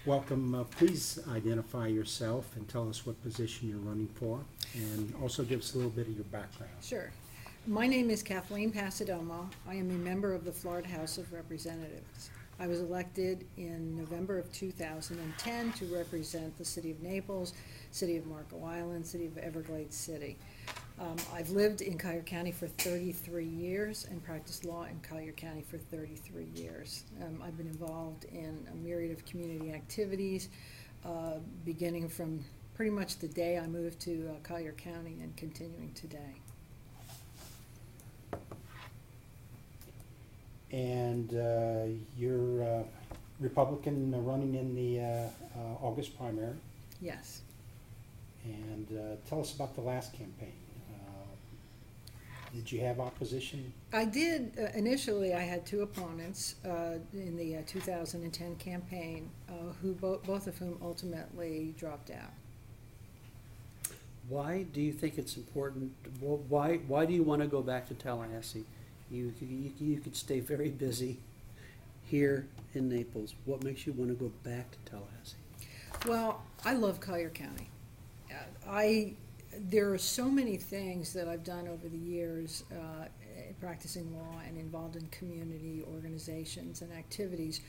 Welcome. Please identify yourself and tell us what position you're running for, and also give us a little bit of your background. Sure. My name is Kathleen Passidomo. I am a member of the Florida House of Representatives. I was elected in November of 2010 to represent the City of Naples, City of Marco Island, City of Everglades City. I've lived in Collier County for 33 years and practiced law in Collier County for 33 years. I've been involved in a myriad of community activities, beginning from pretty much the day I moved to Collier County and continuing today. And you're Republican running in the August primary. Yes. And tell us about the last campaign. Did you have opposition? I did. Initially, I had two opponents in the 2010 campaign, who both of whom ultimately dropped out. Why do you think it's important? Why do you want to go back to Tallahassee? You could stay very busy here in Naples. What makes you want to go back to Tallahassee? Well, I love Collier County. There are so many things that I've done over the years practicing law and involved in community organizations and activities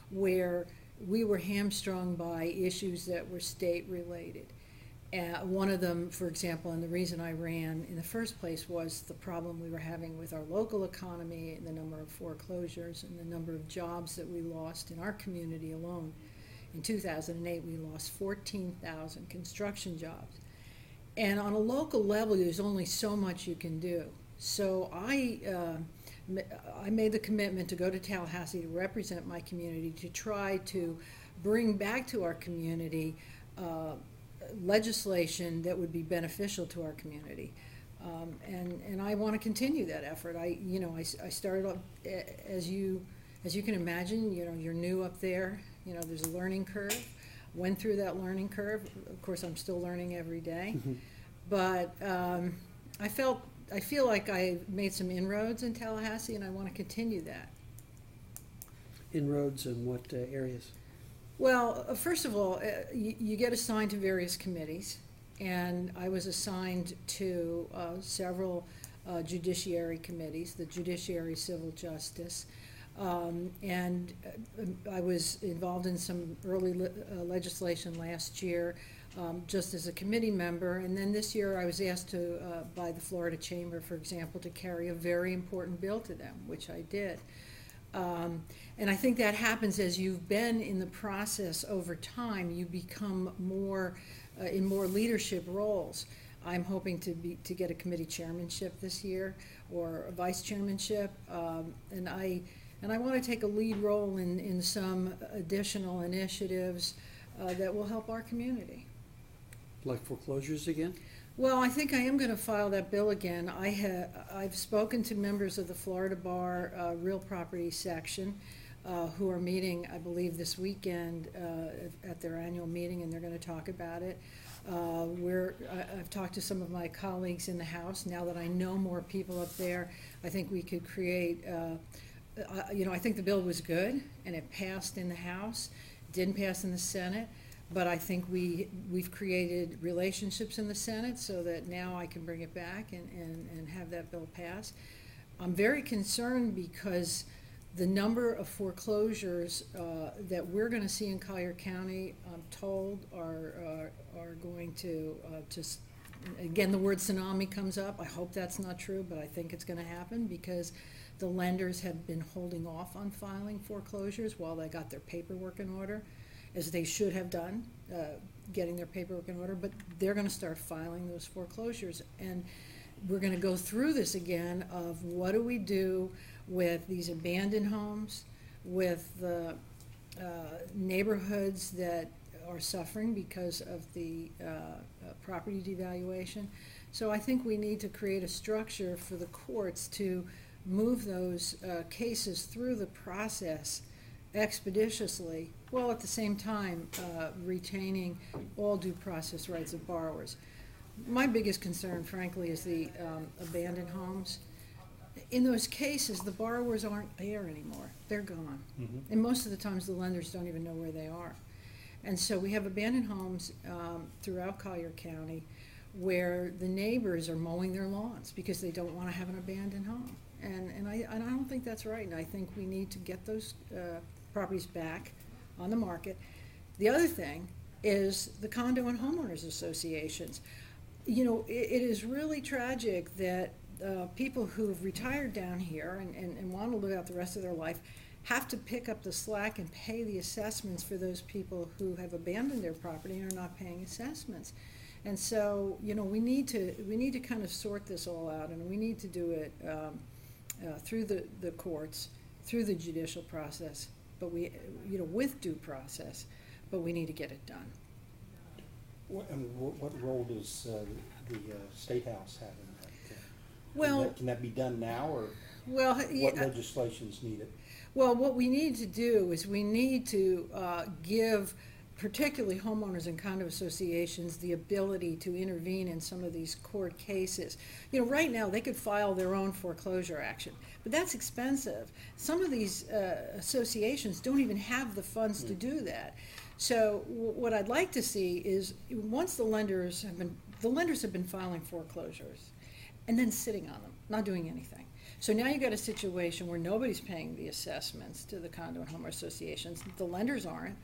where we were hamstrung by issues that were state related. One of them, for example, and the reason I ran in the first place was the problem we were having with our local economy and the number of foreclosures and the number of jobs that we lost in our community alone. In 2008, we lost 14,000 construction jobs. And on a local level, there's only so much you can do. So I made the commitment to go to Tallahassee to represent my community, to try to bring back to our community legislation that would be beneficial to our community. And I want to continue that effort. I started off, as you can imagine, you're new up there, there's a learning curve. Went through that learning curve. Of course, I'm still learning every day. Mm-hmm. But I feel like I made some inroads in Tallahassee, and I want to continue that. Inroads in what areas? Well, first of all, you get assigned to various committees, and I was assigned to several judiciary committees, the Judiciary, Civil Justice, and I was involved in some early legislation last year, just as a committee member, and then this year I was asked to, by the Florida Chamber, for example, to carry a very important bill to them, which I did. And I think that happens as you've been in the process over time. You become more in more leadership roles. I'm hoping to get a committee chairmanship this year or a vice chairmanship, and I want to take a lead role in some additional initiatives that will help our community. Like foreclosures again? Well, I think I am going to file that bill again. I've spoken to members of the Florida Bar Real Property section who are meeting, I believe, this weekend at their annual meeting, and they're going to talk about it. I've talked to some of my colleagues in the House. Now that I know more people up there, I think we could create, I think the bill was good, and it passed in the House. It didn't pass in the Senate. But I think we've created relationships in the Senate so that now I can bring it back and have that bill pass. I'm very concerned because the number of foreclosures that we're going to see in Collier County, I'm told, are going to just, again, the word tsunami comes up. I hope that's not true, but I think it's going to happen because the lenders have been holding off on filing foreclosures while they got their paperwork in order, as they should have done, getting their paperwork in order, but they're going to start filing those foreclosures. And we're going to go through this again of what do we do with these abandoned homes, with the neighborhoods that are suffering because of the property devaluation. So I think we need to create a structure for the courts to move those cases through the process expeditiously, while at the same time retaining all due process rights of borrowers. My biggest concern, frankly, is the abandoned homes. In those cases, the borrowers aren't there anymore. They're gone. Mm-hmm. And most of the times the lenders don't even know where they are. And so we have abandoned homes throughout Collier County where the neighbors are mowing their lawns because they don't want to have an abandoned home. And I don't think that's right, and I think we need to get those properties back on the market. The other thing is the condo and homeowners associations. You know, it is really tragic that people who've retired down here and want to live out the rest of their life have to pick up the slack and pay the assessments for those people who have abandoned their property and are not paying assessments. And so, you know, we need to kind of sort this all out, and we need to do it through the courts, through the judicial process, but with due process, but we need to get it done. What role does the State House have in that? Well, can that be done now, or well, what legislation's needed? Well, what we need to do is we need to give particularly homeowners and condo associations the ability to intervene in some of these court cases. You know, right now they could file their own foreclosure action, but that's expensive. Some of these associations don't even have the funds to do that. So what I'd like to see is once the lenders have been filing foreclosures and then sitting on them, not doing anything. So now you've got a situation where nobody's paying the assessments to the condo and home associations. The lenders aren't,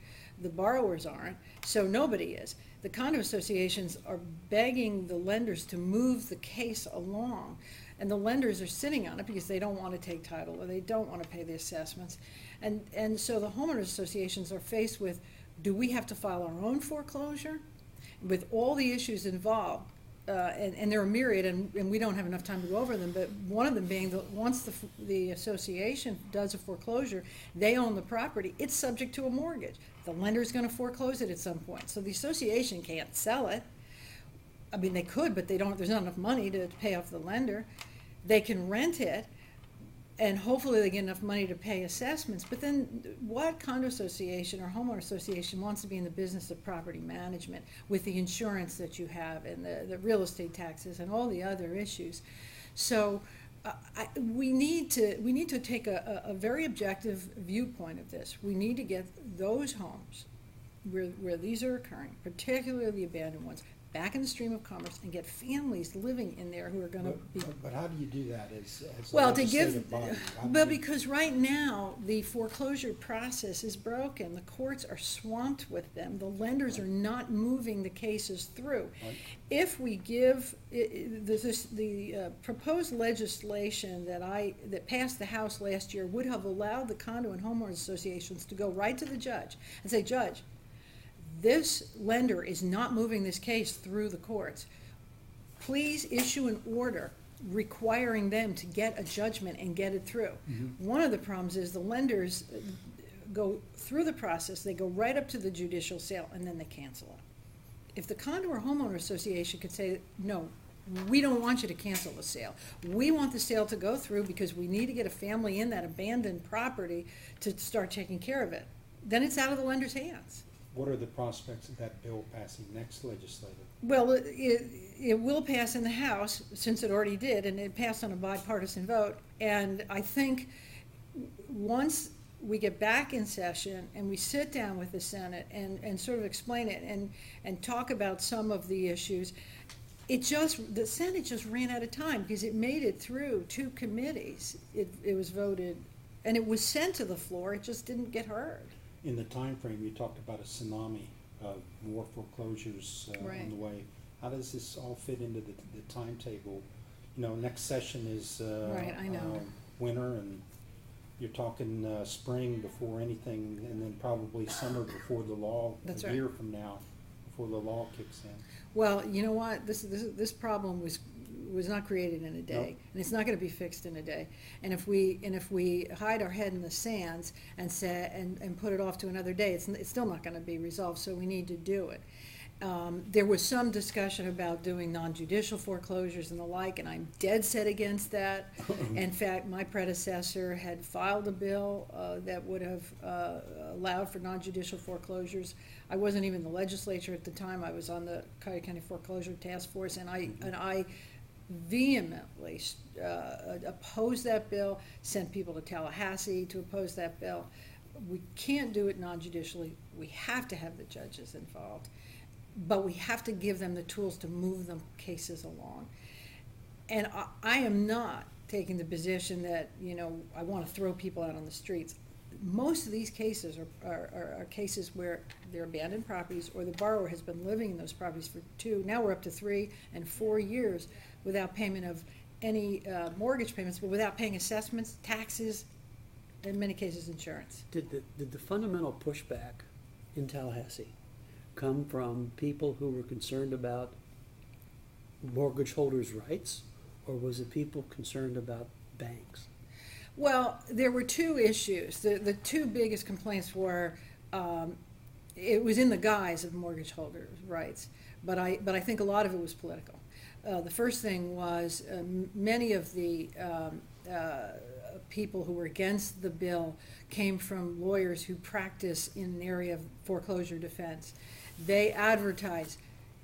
the borrowers aren't, so nobody is. The condo associations are begging the lenders to move the case along, and the lenders are sitting on it because they don't want to take title or they don't want to pay the assessments. And so the homeowners associations are faced with, do we have to file our own foreclosure with all the issues involved? And there are myriad, and we don't have enough time to go over them, but one of them being that once the association does a foreclosure, they own the property, it's subject to a mortgage. The lender's going to foreclose it at some point, so the association can't sell it. I mean, they could, but there's not enough money to pay off the lender. They can rent it, and hopefully they get enough money to pay assessments. But then what condo association or homeowner association wants to be in the business of property management with the insurance that you have and the real estate taxes and all the other issues? So we need to take a very objective viewpoint of this. We need to get those homes where these are occurring, particularly the abandoned ones, back in the stream of commerce and get families living in there who are going to be. But how do you do that as well, a legislative body? Because right now the foreclosure process is broken. The courts are swamped with them. The lenders are not moving the cases through. Right. If we give the proposed legislation that passed the House last year would have allowed the condo and homeowners associations to go right to the judge and say, Judge, this lender is not moving this case through the courts. Please issue an order requiring them to get a judgment and get it through. Mm-hmm. One of the problems is the lenders go through the process, they go right up to the judicial sale, and then they cancel it. If the condo or homeowner association could say, no, we don't want you to cancel the sale. We want the sale to go through because we need to get a family in that abandoned property to start taking care of it. Then it's out of the lender's hands. What are the prospects of that bill passing next legislative? Well, it will pass in the House, since it already did, and it passed on a bipartisan vote. And I think once we get back in session and we sit down with the Senate and sort of explain it and talk about some of the issues, the Senate just ran out of time because it made it through 2 committees. It was voted, and it was sent to the floor, it just didn't get heard. In the time frame, you talked about a tsunami of more foreclosures Right. on the way. How does this all fit into the timetable? You know, next session is Right, I know. Winter, and you're talking spring before anything, and then probably summer before the law. That's a right. year from now, before the law kicks in. Well, you know what? This problem was not created in a day, Nope. and it's not going to be fixed in a day. And if we hide our head in the sands and say and put it off to another day, it's still not going to be resolved. So we need to do it. There was some discussion about doing non-judicial foreclosures and the like, and I'm dead set against that. In fact, my predecessor had filed a bill that would have allowed for non-judicial foreclosures. I wasn't even in the legislature at the time. I was on the Collier County Foreclosure Task Force, and I vehemently opposed that bill, sent people to Tallahassee to oppose that bill. We can't do it non-judicially. We have to have the judges involved, but we have to give them the tools to move the cases along. And I am not taking the position that, I want to throw people out on the streets. Most of these cases are cases where they're abandoned properties, or the borrower has been living in those properties for 2, now we're up to 3 and 4 years without payment of any mortgage payments, but without paying assessments, taxes, in many cases insurance. Did the fundamental pushback in Tallahassee come from people who were concerned about mortgage holders' rights, or was it people concerned about banks? Well, there were 2 issues. The 2 biggest complaints were, it was in the guise of mortgage holders' rights, but I think a lot of it was political. The first thing was many of the people who were against the bill came from lawyers who practice in an area of foreclosure defense. They advertise,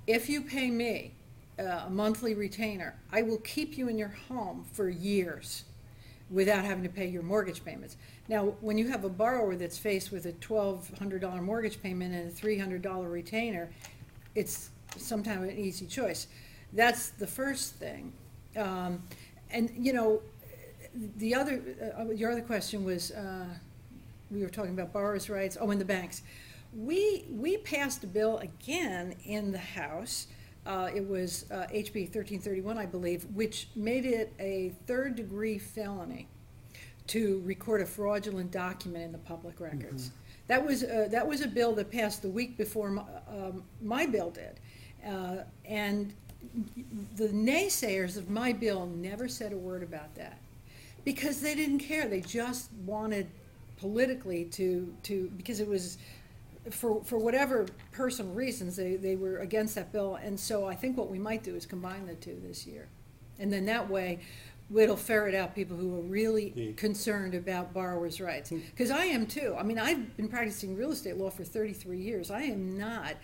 if you pay me a monthly retainer, I will keep you in your home for years without having to pay your mortgage payments. Now, when you have a borrower that's faced with a $1,200 mortgage payment and a $300 retainer, it's sometimes an easy choice. That's the first thing. And the other, your other question was, we were talking about borrowers' rights. Oh, and the banks. We passed a bill again in the House. It was HB 1331, I believe, which made it a 3rd-degree felony to record a fraudulent document in the public records. Mm-hmm. That was a bill that passed the week before my bill did, and the naysayers of my bill never said a word about that because they didn't care. They just wanted politically to because it was. For whatever personal reasons, they were against that bill, and so I think what we might do is combine the 2 this year. And then that way, it'll ferret out people who are really concerned about borrowers' rights. Because I am too. I mean, I've been practicing real estate law for 33 years. I am not,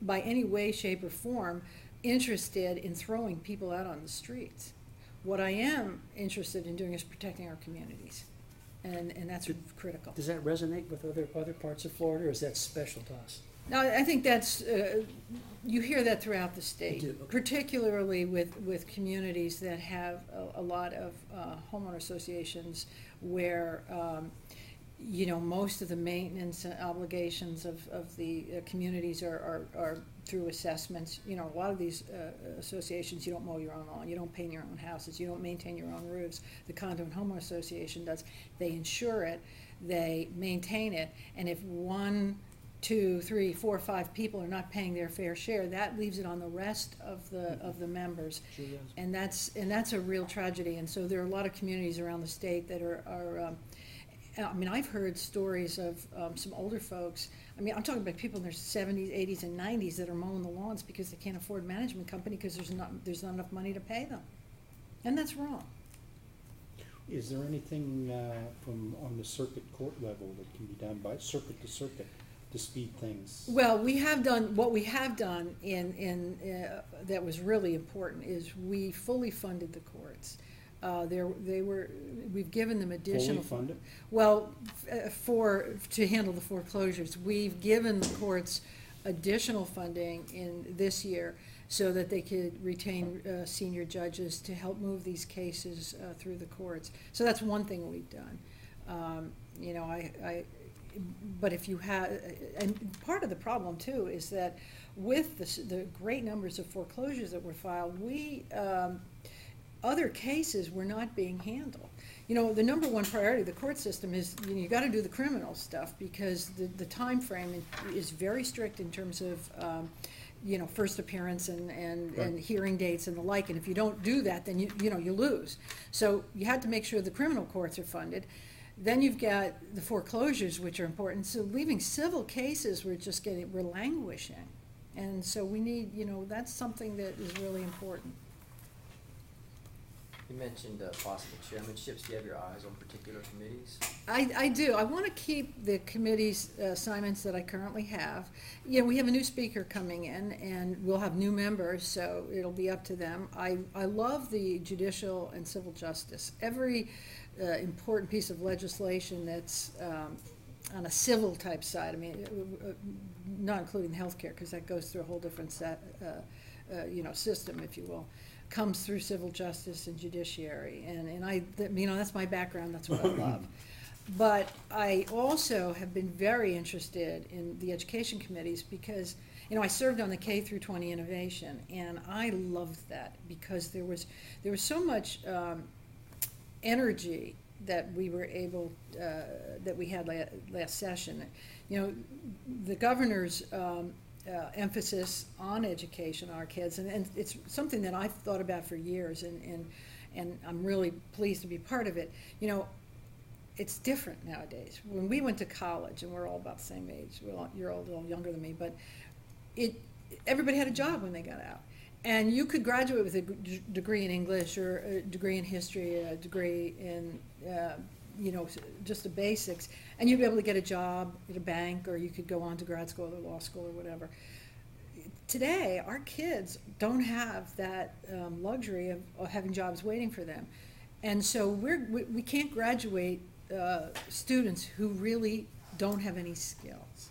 by any way, shape, or form, interested in throwing people out on the streets. What I am interested in doing is protecting our communities. And that's critical. Does that resonate with other parts of Florida, or is that special to us? No, I think that's, you hear that throughout the state, You do, okay. Particularly with communities that have a lot of homeowner associations where, most of the maintenance obligations of the communities are through assessments. A lot of these associations, you don't mow your own lawn, you don't paint your own houses, you don't maintain your own roofs. The Condo and Homeowner Association does. They insure it, they maintain it, and if 1, 2, 3, 4, 5 people are not paying their fair share, that leaves it on the rest of the members. Sure does. And that's a real tragedy. And so there are a lot of communities around the state that are I mean, I've heard stories of some older folks. I mean, I'm talking about people in their 70s, 80s, and 90s that are mowing the lawns because they can't afford a management company because there's not enough money to pay them, and that's wrong. Is there anything from on the circuit court level that can be done by circuit to circuit to speed things? Well, what we have done in that was really important is we fully funded the courts. We've given them additional. Fully funded? Well, to handle the foreclosures, we've given the courts additional funding in this year so that they could retain senior judges to help move these cases through the courts. So that's one thing we've done. But if you have, and part of the problem too is that with the great numbers of foreclosures that were filed, other cases were not being handled. The number one priority of the court system is you got to do the criminal stuff because the time frame is very strict in terms of first appearance and hearing dates and the like. And if you don't do that, then you lose. So you had to make sure the criminal courts are funded. Then you've got the foreclosures, which are important. So leaving civil cases, we're languishing. And so we need, that's something that is really important. You mentioned possible chairmanships. Do you have your eyes on particular committees? I do. I want to keep the committee's assignments that I currently have. We have a new speaker coming in, and we'll have new members, so it'll be up to them. I love the judicial and civil justice. Every important piece of legislation that's on a civil type side, I mean, not including healthcare, because that goes through a whole different system, if you will, comes through civil justice and judiciary, and that's my background, that's what I love. But I also have been very interested in the education committees because, I served on the K through 20 innovation, and I loved that because there was so much energy that we were able, that we had last session. The governor's emphasis on education, our kids, and it's something that I've thought about for years, and I'm really pleased to be part of it. It's different nowadays. When we went to college, and we're all about the same age, you're all a little younger than me, but everybody had a job when they got out. And you could graduate with a degree in English or a degree in history, a degree in, just the basics, and you'd be able to get a job at a bank, or you could go on to grad school or law school or whatever. Today, our kids don't have that luxury of having jobs waiting for them. And so we can't graduate students who really don't have any skills.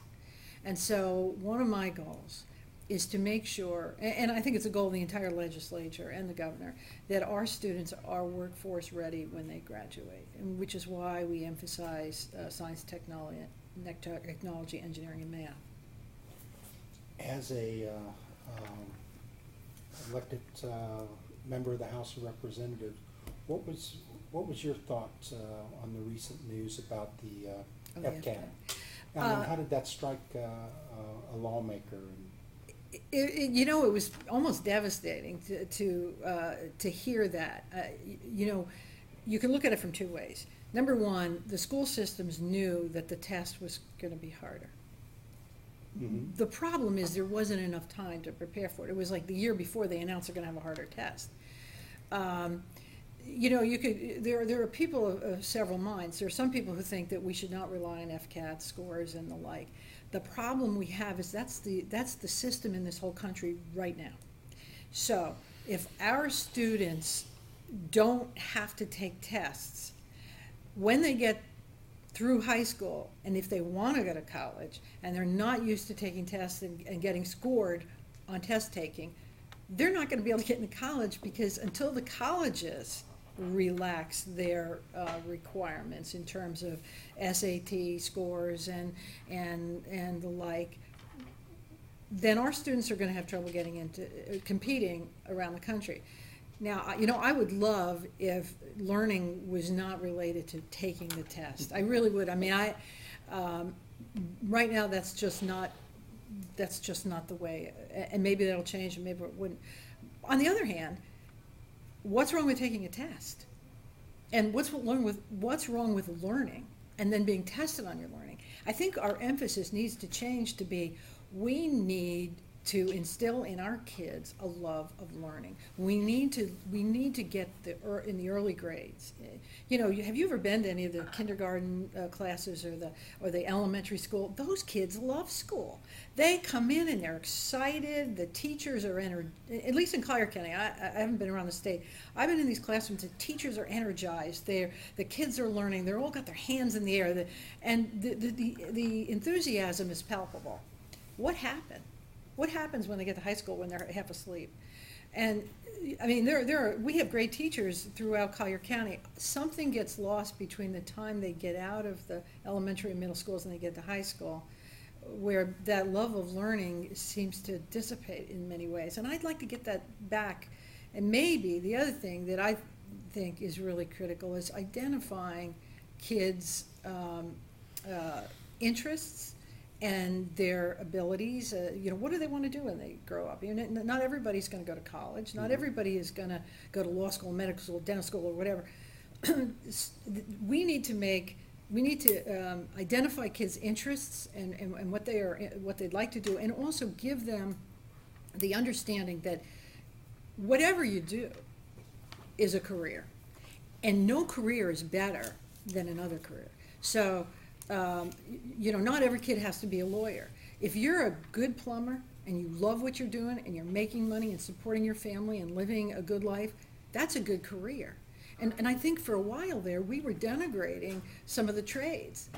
And so one of my goals is to make sure, and I think it's a goal of the entire legislature and the governor, that our students are workforce ready when they graduate, and which is why we emphasize science, technology, engineering, and math. As a elected member of the House of Representatives, what was your thoughts on the recent news about the FCAT? How did that strike a lawmaker? It was almost devastating to hear that. You can look at it from two ways. Number one, the school systems knew that the test was going to be harder. Mm-hmm. The problem is there wasn't enough time to prepare for it. It was like the year before they announced they're going to have a harder test. There are people of several minds. There are some people who think that we should not rely on FCAT scores and the like. The problem we have is that's the system in this whole country right now. So if our students don't have to take tests when they get through high school, and if they want to go to college and they're not used to taking tests and getting scored on test taking, they're not going to be able to get into college, because until the colleges relax their requirements in terms of SAT scores and the like, then our students are going to have trouble getting into competing around the country. Now, I would love if learning was not related to taking the test. I really would. I mean, right now that's just not the way. And maybe that'll change, and maybe it wouldn't. On the other hand, what's wrong with taking a test? And what's wrong with learning and then being tested on your learning? I think our emphasis needs to change to be, we need to instill in our kids a love of learning. We need to get in the early grades. Have you ever been to any of the kindergarten classes or the elementary school? Those kids love school. They come in and they're excited. The teachers are at least in Collier County. I haven't been around the state. I've been in these classrooms. The teachers are energized. The kids are learning. They're all got their hands in the air. And the enthusiasm is palpable. What happened? What happens when they get to high school when they're half asleep? And I mean, we have great teachers throughout Collier County. Something gets lost between the time they get out of the elementary and middle schools and they get to high school, where that love of learning seems to dissipate in many ways. And I'd like to get that back. And maybe the other thing that I think is really critical is identifying kids' interests and their abilities. What do they want to do when they grow up? Not everybody's going to go to college. Not everybody is going to go to law school, medical school, dental school, or whatever. We need to identify kids' interests and what they'd like to do, and also give them the understanding that whatever you do is a career, and no career is better than another career. So not every kid has to be a lawyer. If you're a good plumber and you love what you're doing and you're making money and supporting your family and living a good life, that's a good career. And I think for a while there, we were denigrating some of the trades.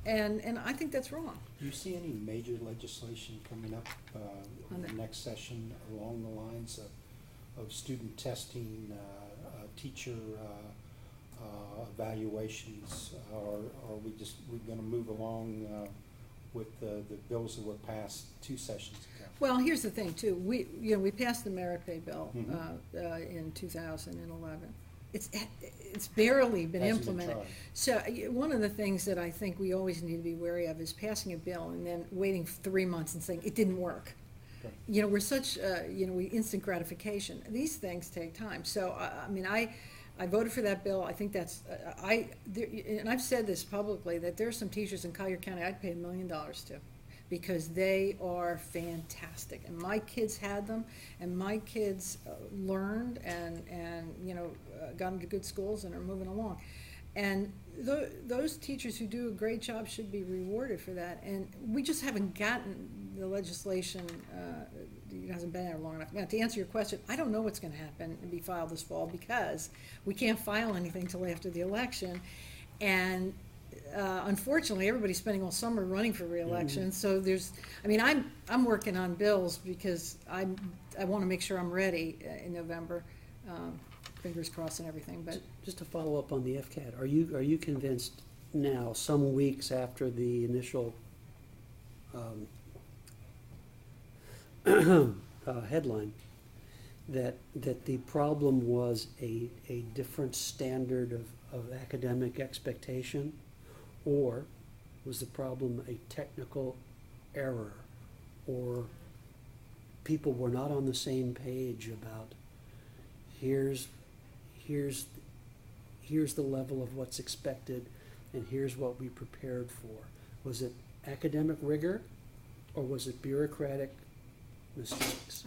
And I think that's wrong. Do you see any major legislation coming up in the next session along the lines of student testing, teacher evaluations, or are we're going to move along with the bills that were passed 2 sessions ago? Well, here's the thing too. We passed the merit pay bill in 2011. It's barely been Hasn't been implemented. tried. So one of the things that I think we always need to be wary of is passing a bill and then waiting 3 months and saying it didn't work. Okay. We're such we instant gratification. These things take time. So I voted for that bill. I think that's and I've said this publicly, that there are some teachers in Collier County I'd pay $1 million to, because they are fantastic, and my kids had them, and my kids learned and got into good schools and are moving along, and those teachers who do a great job should be rewarded for that. And we just haven't gotten the legislation. It hasn't been there long enough. Now, to answer your question, I don't know what's going to happen and be filed this fall, because we can't file anything till after the election, and unfortunately, everybody's spending all summer running for re-election. So I'm working on bills because I want to make sure I'm ready in November. Fingers crossed and everything. But Just to follow up on the FCAT, are you convinced now, some weeks after the initial headline, that the problem was a different standard of academic expectation, or was the problem a technical error, or people were not on the same page about here's the level of what's expected and here's what we prepared for? Was it academic rigor, or was it bureaucratic mistakes?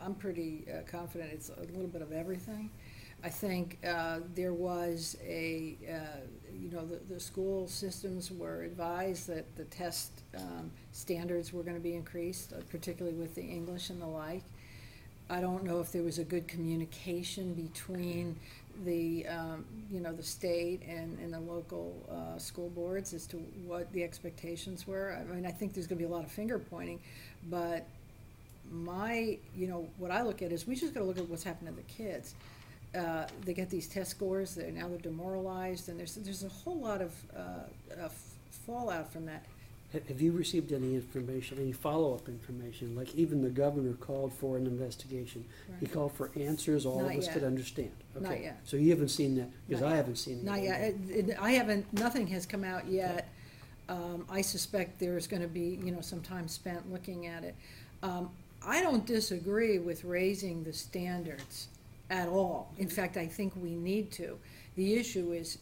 I'm pretty confident it's a little bit of everything. I think there was the school systems were advised that the test standards were going to be increased, particularly with the English and the like. I don't know if there was a good communication between the state and the local school boards as to what the expectations were. I think there's going to be a lot of finger pointing, but what I look at is we just got to look at what's happened to the kids. They get these test scores, they're demoralized, and there's a whole lot of fallout from that. Have you received any information, any follow-up information? Like, even the governor called for an investigation. He Right. called for answers all Not of us yet. could understand. Not Okay. yet. So you haven't seen that, because Not I yet. haven't seen it. Not yet. I haven't, nothing has come out yet. I suspect there's gonna be, some time spent looking at it. I don't disagree with raising the standards at all. In fact, I think we need to. The issue is,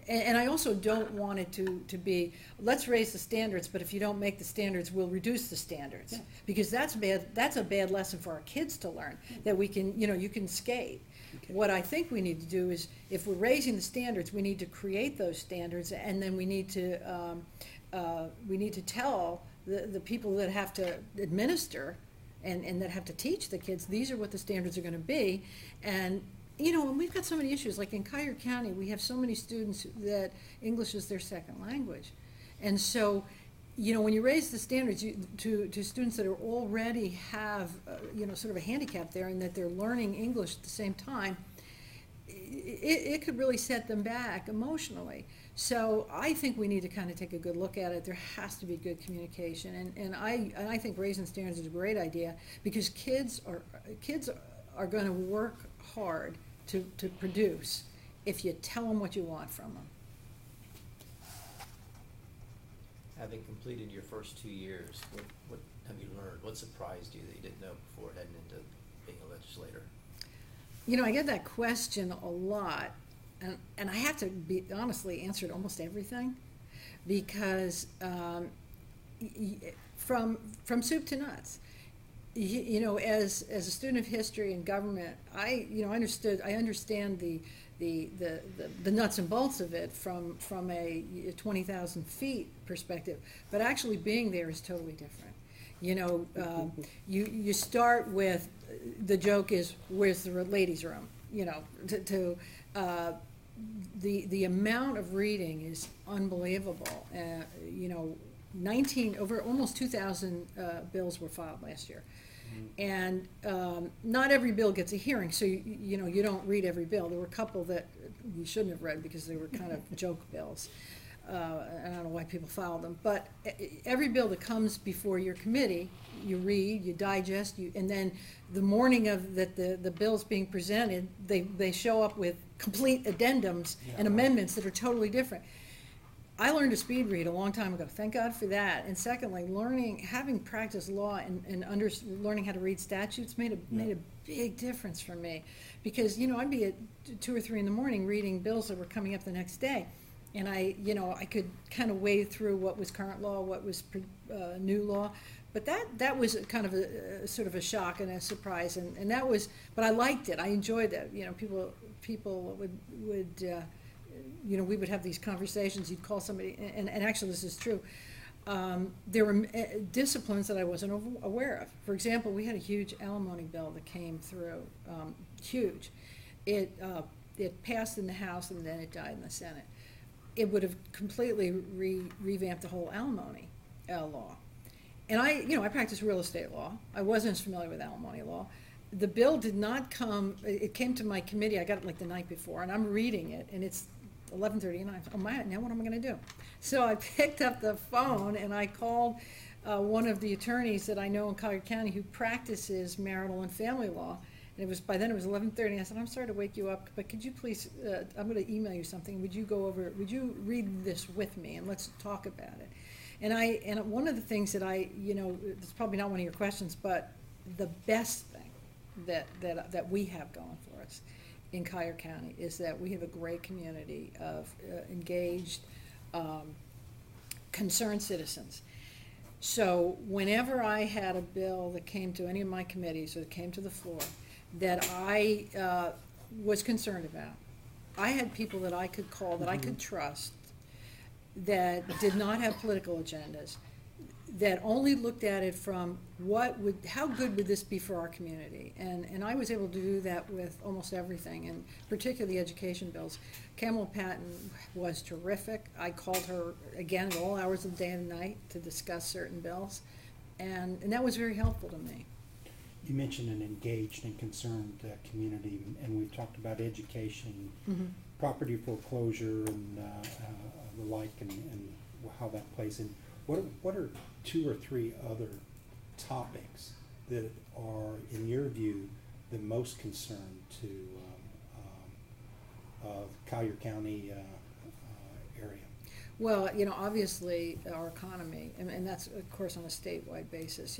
and I also don't want it to be, let's raise the standards, but if you don't make the standards, we'll reduce the standards. Yeah. Because that's a bad lesson for our kids to learn, that we can, you can skate. Okay. What I think we need to do is, if we're raising the standards, we need to create those standards, and then we need to tell the people that have to administer and that have to teach the kids, these are what the standards are gonna be. And we've got so many issues, like in Collier County, we have so many students that English is their second language. And so, when you raise the standards to students that are already have, sort of a handicap there, and that they're learning English at the same time, it could really set them back emotionally. So I think we need to kind of take a good look at it. There has to be good communication, and I think raising standards is a great idea, because kids are going to work hard to produce if you tell them what you want from them. Having completed your first 2 years, what have you learned? What surprised you that you didn't know before heading into being a legislator? I get that question a lot, and I have to be honestly answered almost everything, because from soup to nuts. As a student of history and government, I understand the nuts and bolts of it from a 20,000 feet perspective, but actually being there is totally different. You start with, the joke is, where's the ladies' room? the amount of reading is unbelievable. You know, over almost 2,000 bills were filed last year. And not every bill gets a hearing, so you know, you don't read every bill. There were a couple that you shouldn't have read because they were kind of joke bills. I don't know why people filed them, but every bill that comes before your committee, you read, you digest, and then the morning of that the bill's being presented, they show up with complete addendums and amendments that are totally different. I learned to speed read a long time ago. Thank God for that. And secondly, having practiced law and learning how to read statutes made a big difference for me, because you know, I'd be at 2 or 3 in the morning reading bills that were coming up the next day. And I could kind of wade through what was current law, what was new law, but that was kind of a sort of a shock and a surprise, and that was. But I liked it. I enjoyed that. You know, people would you know, we would have these conversations. You'd call somebody, and actually this is true. There were disciplines that I wasn't aware of. For example, we had a huge alimony bill that came through. Huge. It passed in the House and then it died in the Senate. It would have completely revamped the whole alimony law. And I practiced real estate law. I wasn't as familiar with alimony law. The bill did not come, it came to my committee, I got it like the night before, and I'm reading it, and it's 11:30, and oh my, now what am I gonna do? So I picked up the phone and I called one of the attorneys that I know in Collier County who practices marital and family law. And by then it was 11:30, and I said, I'm sorry to wake you up, but could you please, I'm going to email you something. Would you read this with me, and let's talk about it. And one of the things that it's probably not one of your questions, but the best thing that we have going for us in Collier County is that we have a great community of engaged, concerned citizens. So whenever I had a bill that came to any of my committees or that came to the floor that I was concerned about, I had people that I could call, that I could trust, that did not have political agendas, that only looked at it from how good would this be for our community? And I was able to do that with almost everything, and particularly education bills. Kamala Patton was terrific. I called her again at all hours of the day and night to discuss certain bills, and that was very helpful to me. You mentioned an engaged and concerned community, and we've talked about education, property foreclosure, and the like, and how that plays in. What are 2 or 3 other topics that are, in your view, the most concern to Collier County area? Well, obviously our economy, and that's of course on a statewide basis.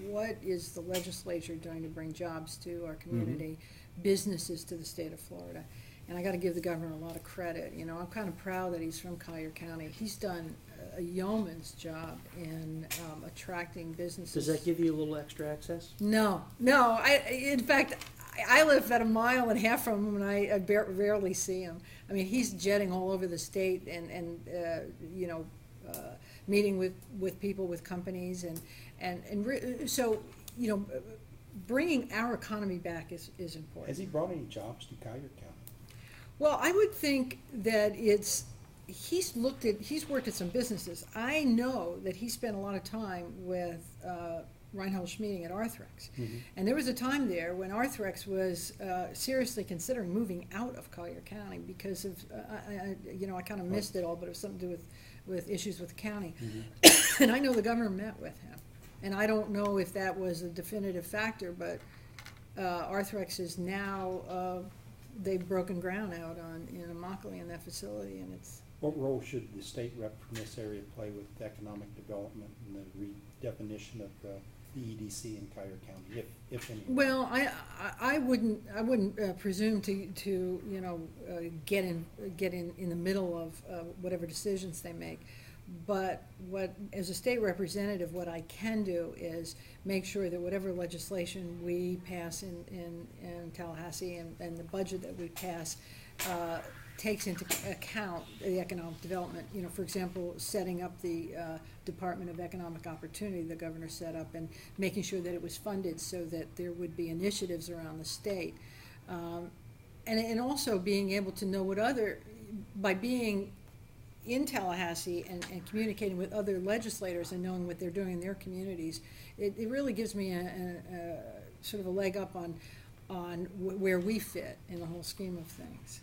What is the legislature doing to bring jobs to our community, businesses to the state of Florida? And I got to give the governor a lot of credit. I'm kind of proud that he's from Collier County. He's done a yeoman's job in attracting businesses. Does that give you a little extra access? No. In fact, I live about 1.5 miles from him, and I rarely see him. I mean, he's jetting all over the state and meeting with people, with companies, so bringing our economy back is important. Has he brought any jobs to Collier County? Well, I would think that he's worked at some businesses. I know that he spent a lot of time with Reinhold Schmieding at Arthrex. And there was a time there when Arthrex was seriously considering moving out of Collier County because of, I kind of missed it all, but it was something to do with issues with the county. And I know the governor met with him. And I don't know if that was a definitive factor, but Arthrex is now, they've broken ground out in Immokalee in that facility, and it's. What role should the state rep from this area play with economic development and the redefinition of the EDC in Collier County, if any? Well, I wouldn't presume to get in the middle of whatever decisions they make. But as a state representative, what I can do is make sure that whatever legislation we pass in Tallahassee and the budget that we pass takes into account the economic development. For example, setting up the Department of Economic Opportunity the governor set up, and making sure that it was funded so that there would be initiatives around the state. and also being able to know what by being in Tallahassee and communicating with other legislators and knowing what they're doing in their communities, it really gives me a sort of a leg up on where we fit in the whole scheme of things.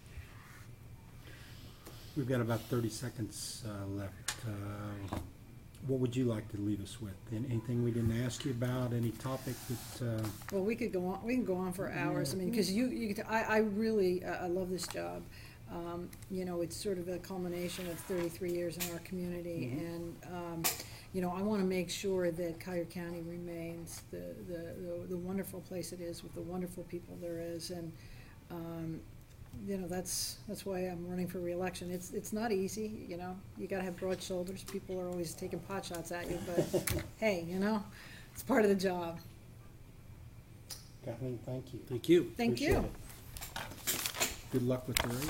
We've got about 30 seconds left. What would you like to leave us with? Anything we didn't ask you about? Any topic that? Well, we could go on. We can go on for hours. I mean, because I really I love this job. You know, it's sort of a culmination of 33 years in our community, and you know, I want to make sure that Collier County remains the wonderful place it is with the wonderful people there is, and you know, that's why I'm running for re-election. It's not easy, you know. You got to have broad shoulders. People are always taking pot shots at you, but hey, you know, it's part of the job. Kathleen, thank you. Thank you. Thank Appreciate you. it. Good luck with the race.